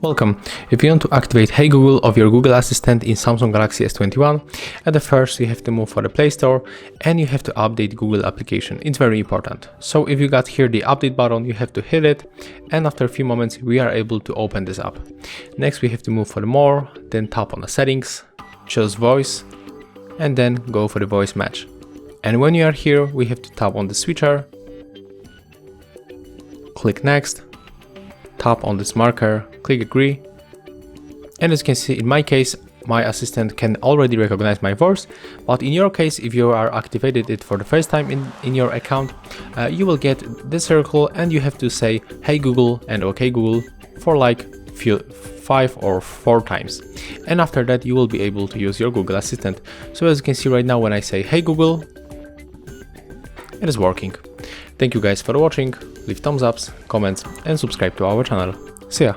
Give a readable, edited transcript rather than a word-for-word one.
Welcome. If you want to activate Hey Google of your Google Assistant in Samsung Galaxy S21, at the first you have to move for the Play Store and you have to update Google application. It's very important. So if you got here the update button, you have to hit it, and after a few moments we are able to open this up. Next we have to move for the more, then tap on the settings, choose voice, and then go for the voice match. And when you are here, we have to tap on the switcher, click next, tap on this marker, click agree, and as you can see, in my case, my assistant can already recognize my voice, but in your case, if you are activated it for the first time in your account, you will get this circle and you have to say Hey Google and OK Google for like 5 or 4 times, and after that you will be able to use your Google Assistant. So as you can see right now, when I say Hey Google, it is working. Thank you guys for watching, leave thumbs ups, comments and subscribe to our channel. See ya!